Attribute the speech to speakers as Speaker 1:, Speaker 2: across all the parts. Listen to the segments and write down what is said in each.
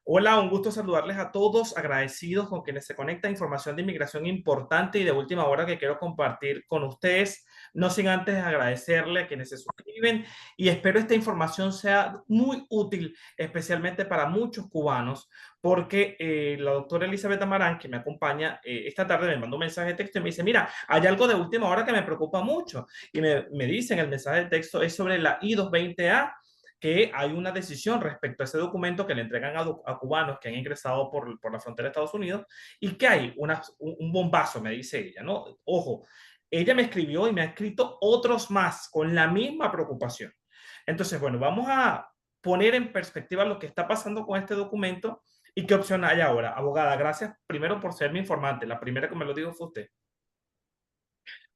Speaker 1: Hola, un gusto saludarles a todos, agradecidos con quienes se conectan. Información de inmigración importante y de última hora que quiero compartir con ustedes, no sin antes agradecerle a quienes se suscriben y espero esta información sea muy útil, especialmente para muchos cubanos, porque la doctora Elizabeth Amarán, que me acompaña esta tarde, me mandó un mensaje de texto y me dice, mira, hay algo de última hora que me preocupa mucho. Y me dice en el mensaje de texto, es sobre la I-220A, que hay una decisión respecto a ese documento que le entregan a cubanos que han ingresado por la frontera de Estados Unidos y que hay un bombazo, me dice ella, ¿no? Ojo, ella me escribió y me ha escrito otros más con la misma preocupación. Entonces, bueno, vamos a poner en perspectiva lo que está pasando con este documento y qué opción hay ahora. Abogada, gracias primero por ser mi informante. La primera que me lo dijo fue usted.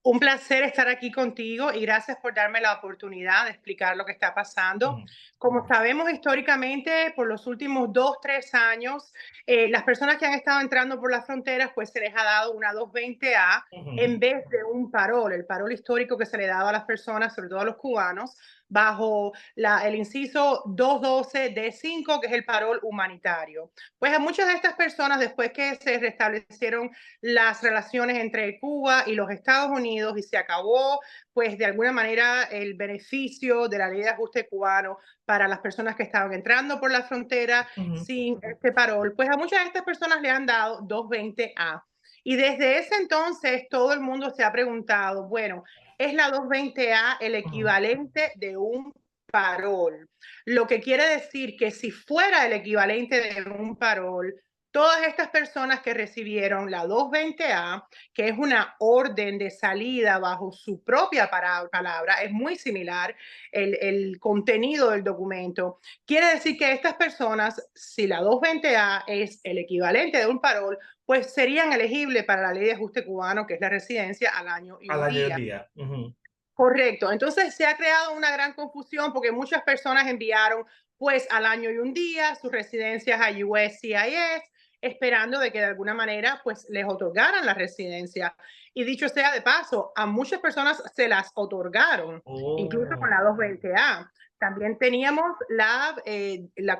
Speaker 2: Un placer estar aquí contigo y gracias por darme la oportunidad de explicar lo que está pasando.
Speaker 1: Ujú,
Speaker 2: Como sabemos históricamente, por los últimos 2, 3 años, las personas que han estado entrando por las fronteras, pues se les ha dado una 220A
Speaker 1: ujú,
Speaker 2: en vez de un parol, el parol histórico que se le daba a las personas, sobre todo a los cubanos, bajo el inciso 212D5, que es el parol humanitario. Pues a muchas de estas personas, después que se restablecieron las relaciones entre Cuba y los Estados Unidos y se acabó, pues de alguna manera, el beneficio de la ley de ajuste cubano para las personas que estaban entrando por la frontera
Speaker 1: ujú.
Speaker 2: sin este parol, pues a muchas de estas personas le han dado 220A. Y desde ese entonces todo el mundo se ha preguntado, bueno, ¿es la 220A el
Speaker 1: Ujú.
Speaker 2: equivalente de un parol? Lo que quiere decir que si fuera el equivalente de un parol, todas estas personas que recibieron la 220A, que es una orden de salida bajo su propia palabra, es muy similar el contenido del documento. Quiere decir que estas personas, si la 220A es el equivalente de un parol, pues serían elegibles para la ley de ajuste cubano, que es la residencia al año y
Speaker 1: Al
Speaker 2: un
Speaker 1: año y un
Speaker 2: día.
Speaker 1: día. Ujú.
Speaker 2: Correcto. Entonces se ha creado una gran confusión porque muchas personas enviaron pues al año y un día sus residencias a USCIS esperando de que de alguna manera pues les otorgaran la residencia. Y dicho sea de paso, a muchas personas se las otorgaron, incluso con
Speaker 1: Oh.
Speaker 2: la 220A. También teníamos la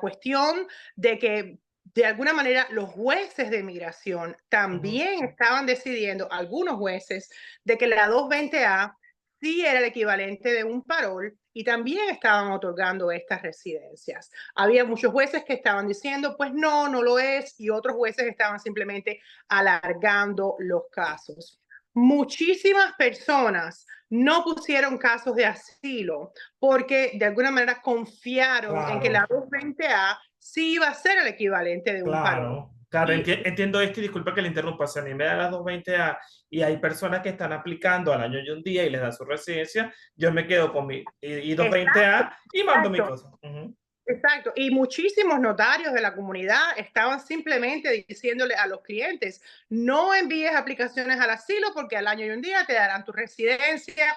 Speaker 2: cuestión de que de alguna manera los jueces de migración
Speaker 1: Ujú.
Speaker 2: también estaban decidiendo, algunos jueces, de que la 220A sí era el equivalente de un parol y también estaban otorgando estas residencias. Había muchos jueces que estaban diciendo, pues no, no lo es, y otros jueces estaban simplemente alargando los casos. Muchísimas personas no pusieron casos de asilo porque de alguna manera confiaron en que
Speaker 1: Claro.
Speaker 2: la 220A sí iba a ser el equivalente de un parol.
Speaker 1: Claro, claro,
Speaker 2: Y
Speaker 1: entiendo esto y disculpa que le interrumpa. Si a mí me da las 220A y hay personas que están aplicando al año y un día y les da su residencia, yo me quedo con mi y
Speaker 2: exacto,
Speaker 1: 220A y mando mi
Speaker 2: exacto.
Speaker 1: cosa. Ujú.
Speaker 2: Exacto, y muchísimos notarios de la comunidad estaban simplemente diciéndole a los clientes, no envíes aplicaciones al asilo porque al año y un día te darán tu residencia.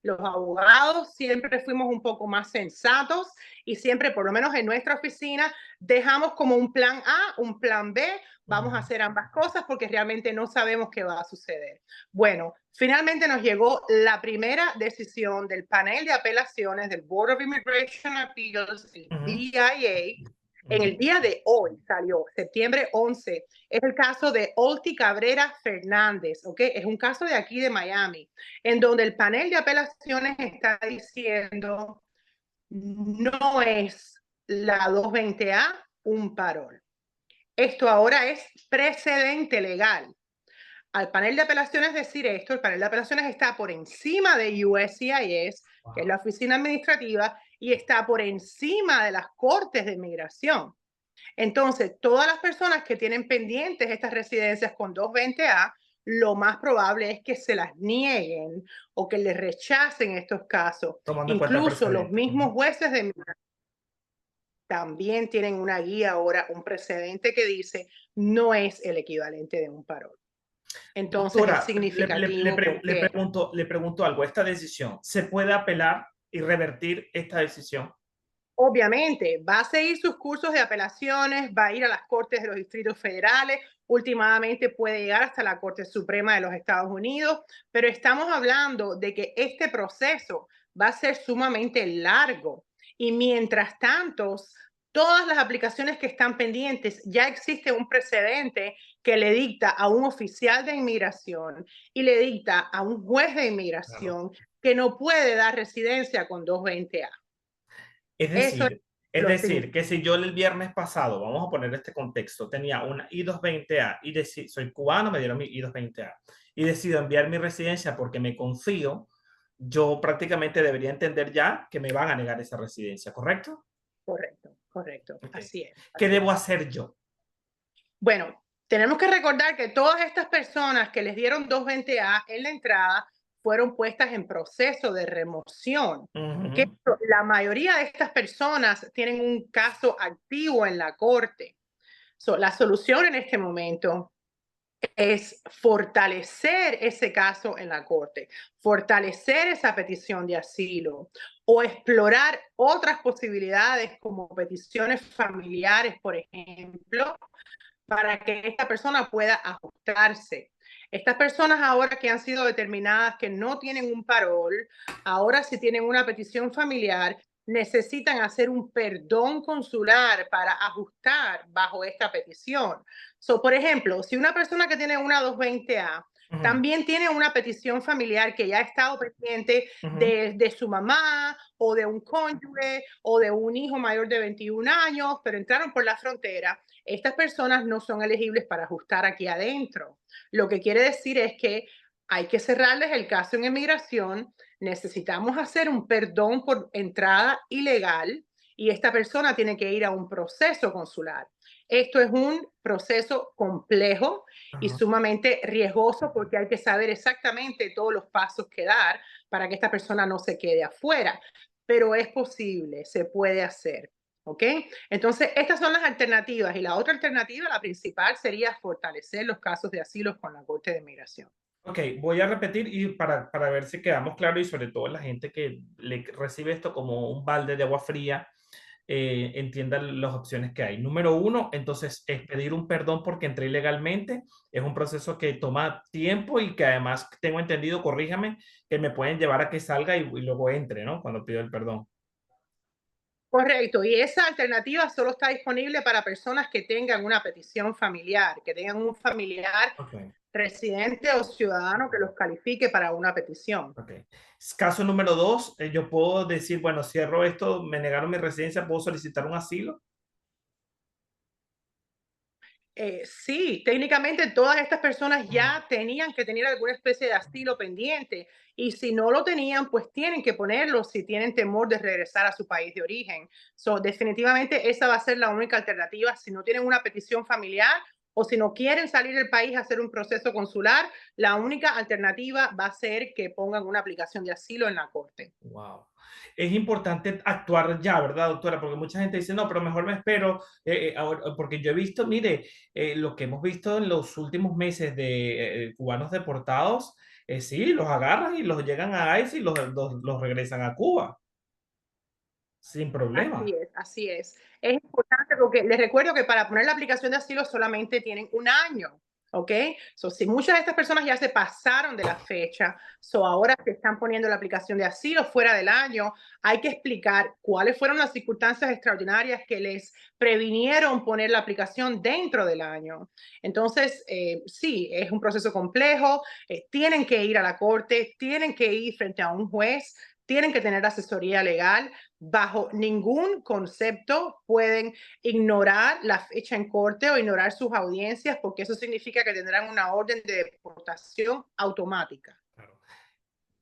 Speaker 2: Los abogados siempre fuimos un poco más sensatos y siempre, por lo menos en nuestra oficina, dejamos como un plan A, un plan B, vamos a
Speaker 1: Ujú.
Speaker 2: hacer ambas cosas porque realmente no sabemos qué va a suceder. Bueno, finalmente nos llegó la primera decisión del panel de apelaciones del Board of Immigration Appeals, el
Speaker 1: Ujú.
Speaker 2: BIA, en el
Speaker 1: Ujú.
Speaker 2: día de hoy salió, septiembre 11. Es el caso de Olti Cabrera Fernández, ¿ok? Es un caso de aquí de Miami, en donde el panel de apelaciones está diciendo no es la 220A un parol. Esto ahora es precedente legal. Al panel de apelaciones decir esto, el panel de apelaciones está por encima de USCIS, que es la oficina administrativa, y está por encima de las cortes de inmigración. Entonces, todas las personas que tienen pendientes estas residencias con 220A, lo más probable es que se las nieguen o que les rechacen estos casos.
Speaker 1: Tomando en cuenta el
Speaker 2: Incluso los
Speaker 1: precedente.
Speaker 2: mismos
Speaker 1: Ujú.
Speaker 2: jueces de inmigración también tienen una guía ahora, un precedente que dice no es el equivalente de un parol. Entonces es
Speaker 1: Doctora,
Speaker 2: significativo porque
Speaker 1: le pregunto algo. ¿Esta decisión se puede apelar y revertir esta decisión?
Speaker 2: obviamente va a seguir sus cursos de apelaciones, va a ir a las cortes de los distritos federales, últimamente puede llegar hasta la Corte Suprema de los Estados Unidos, pero estamos hablando de que este proceso va a ser sumamente largo y mientras tanto todas las aplicaciones que están pendientes, ya existe un precedente que le dicta a un oficial de inmigración y le dicta a un juez de
Speaker 1: Claro.
Speaker 2: inmigración que no puede dar residencia con 220A.
Speaker 1: Es
Speaker 2: Eso
Speaker 1: decir, es
Speaker 2: lo
Speaker 1: decir,
Speaker 2: significa.
Speaker 1: que si yo el viernes pasado, vamos a poner este contexto, tenía una I-220A y soy cubano, me dieron mi I-220A y decido enviar mi residencia porque me confío, yo prácticamente debería entender ya que me van a negar esa residencia, ¿correcto?
Speaker 2: Correcto, correcto.
Speaker 1: Okay.
Speaker 2: Así es,
Speaker 1: ¿Qué
Speaker 2: así
Speaker 1: debo
Speaker 2: es.
Speaker 1: hacer yo?
Speaker 2: Bueno, tenemos que recordar que todas estas personas que les dieron 220A en la entrada fueron puestas en proceso de remoción. Que
Speaker 1: Ujú.
Speaker 2: la mayoría de estas personas tienen un caso activo en la corte. La solución en este momento es fortalecer ese caso en la corte, fortalecer esa petición de asilo o explorar otras posibilidades como peticiones familiares, por ejemplo, para que esta persona pueda ajustarse. Estas personas ahora que han sido determinadas que no tienen un parol, ahora si tienen una petición familiar, necesitan hacer un perdón consular para ajustar bajo esta petición. Por ejemplo, si una persona que tiene una 220A
Speaker 1: Ujú,
Speaker 2: también tiene una petición familiar que ya ha estado pendiente
Speaker 1: ujú.
Speaker 2: de su mamá o de un cónyuge o de un hijo mayor de 21 años, pero entraron por la frontera, estas personas no son elegibles para ajustar aquí adentro. Lo que quiere decir es que hay que cerrarles el caso en inmigración, necesitamos hacer un perdón por entrada ilegal y esta persona tiene que ir a un proceso consular. Esto es un proceso complejo y
Speaker 1: Ajá.
Speaker 2: sumamente riesgoso porque hay que saber exactamente todos los pasos que dar para que esta persona no se quede afuera. Pero es posible, se puede hacer. ¿Ok? Entonces, estas son las alternativas. Y la otra alternativa, la principal, sería fortalecer los casos de asilo con la Corte de Migración.
Speaker 1: Ok, voy a repetir y para ver si quedamos claros y sobre todo la gente que le recibe esto como un balde de agua fría, entienda las opciones que hay. Número uno, entonces, es pedir un perdón porque entré ilegalmente. Es un proceso que toma tiempo y que además tengo entendido, corríjame, que me pueden llevar a que salga y luego entre, ¿no? Cuando pido el perdón.
Speaker 2: Correcto, y esa alternativa solo está disponible para personas que tengan una petición familiar, que tengan un familiar
Speaker 1: Ok,
Speaker 2: residente o ciudadano que los califique para una petición.
Speaker 1: ok. Caso número dos, yo puedo decir, bueno, cierro esto, me negaron mi residencia, puedo solicitar un asilo.
Speaker 2: Sí, técnicamente todas estas personas ya tenían que tener alguna especie de asilo pendiente y si no lo tenían, pues tienen que ponerlo si tienen temor de regresar a su país de origen. Definitivamente esa va a ser la única alternativa si no tienen una petición familiar o si no quieren salir del país a hacer un proceso consular, la única alternativa va a ser que pongan una aplicación de asilo en la corte.
Speaker 1: Wow. Es importante actuar ya, ¿verdad, doctora? Porque mucha gente dice, no, pero mejor me espero, porque yo he visto, mire, lo que hemos visto en los últimos meses de cubanos deportados, sí, los agarran y los llegan a ICE y los regresan a Cuba, sin problema.
Speaker 2: Así es, así es. Es importante porque les recuerdo que para poner la aplicación de asilo solamente tienen un año, ¿ok? Si muchas de estas personas ya se pasaron de la fecha, ahora se están poniendo la aplicación de asilo fuera del año, hay que explicar cuáles fueron las circunstancias extraordinarias que les previnieron poner la aplicación dentro del año. Entonces, sí, es un proceso complejo, tienen que ir a la corte, tienen que ir frente a un juez, tienen que tener asesoría legal. Bajo ningún concepto pueden ignorar la fecha en corte o ignorar sus audiencias porque eso significa que tendrán una orden de deportación automática.
Speaker 1: Claro.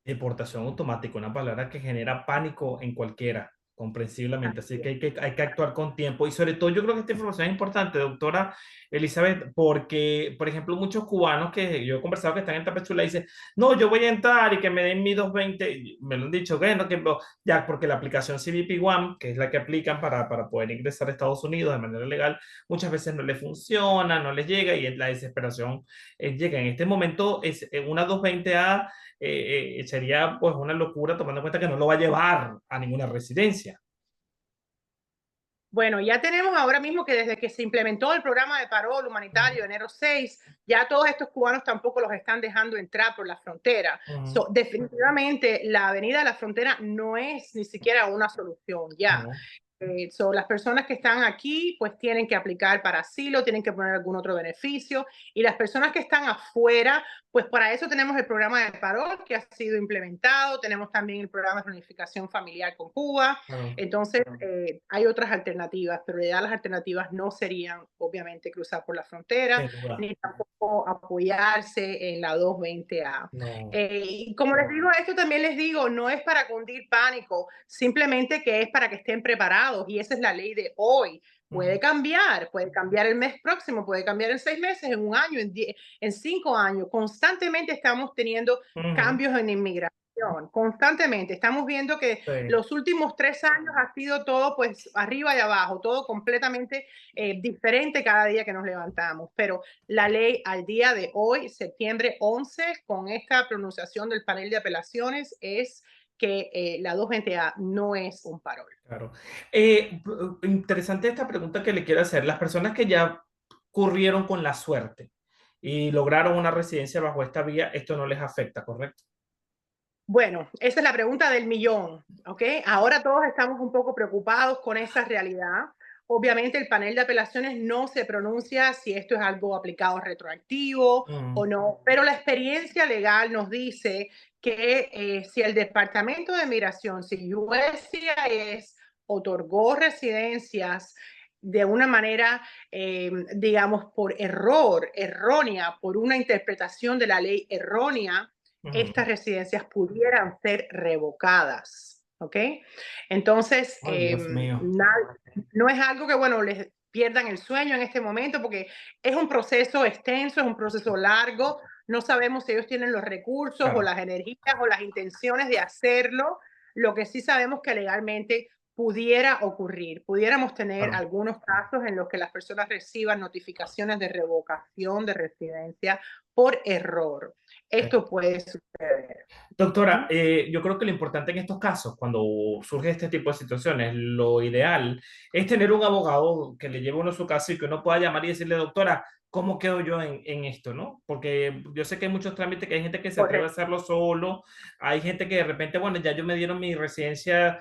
Speaker 1: Deportación automática, una palabra que genera pánico en cualquiera, comprensiblemente. Así
Speaker 2: Así
Speaker 1: que
Speaker 2: es.
Speaker 1: hay que actuar con tiempo. Y sobre todo, yo creo que esta información es importante, doctora Elizabeth, porque, por ejemplo, muchos cubanos que yo he conversado que están en Tapachula dicen, no, yo voy a entrar y que me den mi 220. Me lo han dicho, bueno, que ya, porque la aplicación CBP One, que es la que aplican para poder ingresar a Estados Unidos de manera legal, muchas veces no les funciona, no les llega y la desesperación llega. En este momento, es una 220A sería pues una locura tomando en cuenta que no lo va a llevar a ninguna residencia.
Speaker 2: Bueno, ya tenemos ahora mismo que desde que se implementó el programa de parol humanitario enero 6, ya todos estos cubanos tampoco los están dejando entrar por la frontera.
Speaker 1: Ujú,
Speaker 2: Definitivamente la avenida de la frontera no es ni siquiera una solución ya.
Speaker 1: ujú.
Speaker 2: Las personas que están aquí, pues tienen que aplicar para asilo, tienen que poner algún otro beneficio. Y las personas que están afuera, pues para eso tenemos el programa de parol que ha sido implementado. Tenemos también el programa de reunificación familiar con Cuba.
Speaker 1: Claro,
Speaker 2: Entonces, hay otras alternativas, pero ya las alternativas no serían, obviamente, cruzar por la frontera,
Speaker 1: sin duda.
Speaker 2: ni tampoco apoyarse en la 220A.
Speaker 1: No.
Speaker 2: Y como les digo esto, también les digo, no es para cundir pánico, simplemente que es para que estén preparados y esa es la ley de hoy.
Speaker 1: Ujú,
Speaker 2: Puede cambiar el mes próximo, puede cambiar en 6 meses, en un año, en 5 años. Constantemente estamos teniendo
Speaker 1: ujú,
Speaker 2: cambios en inmigración, constantemente. Estamos viendo que
Speaker 1: sí,
Speaker 2: los últimos 3 años ha sido todo pues arriba y abajo, todo completamente diferente cada día que nos levantamos. Pero la ley al día de hoy, septiembre 11, con esta pronunciación del panel de apelaciones, es que la 220A no es un parol.
Speaker 1: claro. Interesante esta pregunta que le quiero hacer. Las personas que ya corrieron con la suerte y lograron una residencia bajo esta vía, esto no les afecta, ¿correcto?
Speaker 2: Bueno, esa es la pregunta del millón, ¿ok? Ahora todos estamos un poco preocupados con esa realidad. Obviamente el panel de apelaciones no se pronuncia si esto es algo aplicado retroactivo o
Speaker 1: Mm,
Speaker 2: no, pero la experiencia legal nos dice que si el Departamento de Migración, si USCIS otorgó residencias de una manera, digamos, por error, errónea, por una interpretación de la ley errónea,
Speaker 1: ujú.
Speaker 2: estas residencias pudieran ser revocadas. ¿Ok? Entonces,
Speaker 1: Ay, Dios mío.
Speaker 2: no es algo que, bueno, les pierdan el sueño en este momento porque es un proceso extenso, es un proceso largo. No sabemos si ellos tienen los recursos o
Speaker 1: Claro,
Speaker 2: las energías o las intenciones de hacerlo. Lo que sí sabemos que legalmente pudiera ocurrir. Pudiéramos tener
Speaker 1: claro.
Speaker 2: algunos casos en los que las personas reciban notificaciones de revocación de residencia por error.
Speaker 1: Sí.
Speaker 2: Esto puede suceder.
Speaker 1: Doctora,
Speaker 2: Ujú.
Speaker 1: yo creo que lo importante en estos casos, cuando surge este tipo de situaciones, lo ideal es tener un abogado que le lleve uno a su casa y que uno pueda llamar y decirle, doctora, ¿cómo quedo yo en esto, no? Porque yo sé que hay muchos trámites, que hay gente que se atreve a
Speaker 2: Correcto,
Speaker 1: hacerlo solo, hay gente que de repente, bueno, ya yo me dieron mi residencia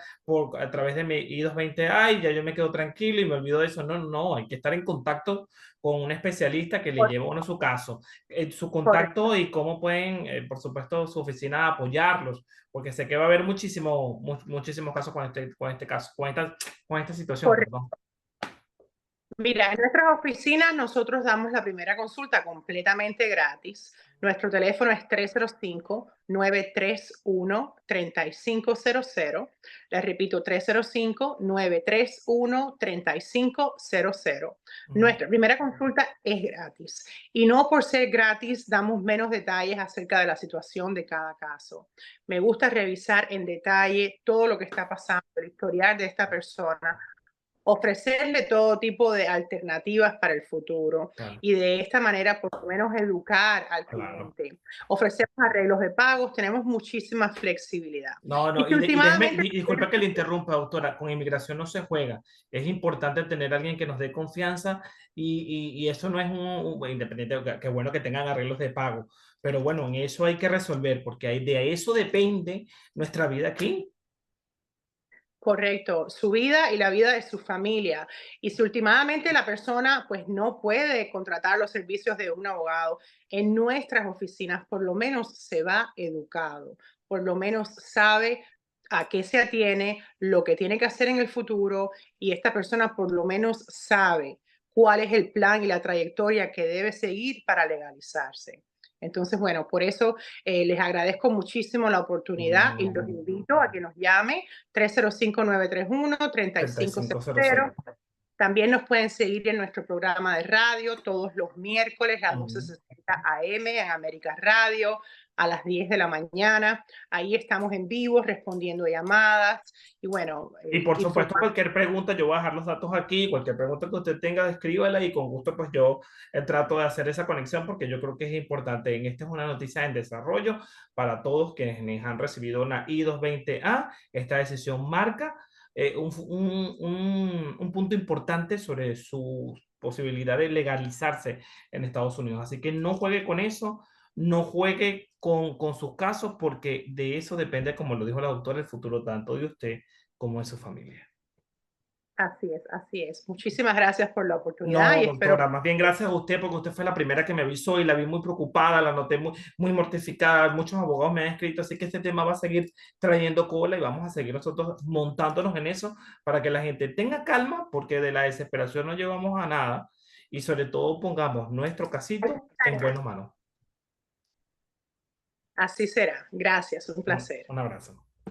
Speaker 1: a través de mi I-220A y ya yo me quedo tranquilo y me olvido de eso. No, no, hay que estar en contacto con un especialista que le lleve a uno a su caso, su
Speaker 2: correcto.
Speaker 1: contacto y cómo pueden, por supuesto, su oficina apoyarlos, porque sé que va a haber muchísimos casos con este caso, con esta situación,
Speaker 2: Correcto.
Speaker 1: perdón.
Speaker 2: Mira, en nuestras oficinas nosotros damos la primera consulta completamente gratis. Nuestro teléfono es 305-931-3500. Les repito, 305-931-3500.
Speaker 1: Ujú,
Speaker 2: Nuestra primera consulta es gratis y no por ser gratis damos menos detalles acerca de la situación de cada caso. Me gusta revisar en detalle todo lo que está pasando, el historial de esta persona, ofrecerle todo tipo de alternativas para el futuro
Speaker 1: claro,
Speaker 2: y de esta manera por lo menos educar al
Speaker 1: claro.
Speaker 2: cliente. Ofrecemos arreglos de pagos, tenemos muchísima flexibilidad.
Speaker 1: No,
Speaker 2: Y
Speaker 1: no,
Speaker 2: si
Speaker 1: y déjeme,
Speaker 2: últimamente
Speaker 1: disculpa que le interrumpa, doctora, con inmigración no se juega. Es importante tener a alguien que nos dé confianza y eso no es independiente, que bueno que tengan arreglos de pago, pero bueno, en eso hay que resolver, porque de eso depende nuestra vida aquí.
Speaker 2: correcto, su vida y la vida de su familia. Y si últimamente la persona pues no puede contratar los servicios de un abogado en nuestras oficinas, por lo menos se va educado, por lo menos sabe a qué se atiene, lo que tiene que hacer en el futuro y esta persona por lo menos sabe cuál es el plan y la trayectoria que debe seguir para legalizarse. Entonces, bueno, por eso les agradezco muchísimo la oportunidad y los invito a que nos llame 305-931-3500.
Speaker 1: 3500.
Speaker 2: También nos pueden seguir en nuestro programa de radio todos los miércoles a
Speaker 1: Ujú.
Speaker 2: 12:60 AM en América Radio a las 10 de la mañana. Ahí estamos en vivo respondiendo llamadas y bueno,
Speaker 1: Y por supuesto,
Speaker 2: informando.
Speaker 1: cualquier pregunta, yo voy a dejar los datos aquí, cualquier pregunta que usted tenga, escríbala y con gusto pues yo trato de hacer esa conexión porque yo creo que es importante. En esta es una noticia en desarrollo para todos quienes han recibido una I-220A. Esta decisión marca un punto importante sobre su posibilidad de legalizarse en Estados Unidos. Así que no juegue con eso, no juegue con sus casos porque de eso depende, como lo dijo la doctora, el futuro tanto de usted como en su familia.
Speaker 2: Así es, así es. Muchísimas gracias por la oportunidad
Speaker 1: No,
Speaker 2: y espero.
Speaker 1: doctora, más bien gracias a usted porque usted fue la primera que me avisó y la vi muy preocupada, la noté muy mortificada. Muchos abogados me han escrito, así que este tema va a seguir trayendo cola y vamos a seguir nosotros montándonos en eso para que la gente tenga calma porque de la desesperación no llevamos a nada y sobre todo pongamos nuestro casito en buenas manos.
Speaker 2: Así será. Gracias, un placer.
Speaker 1: Un abrazo.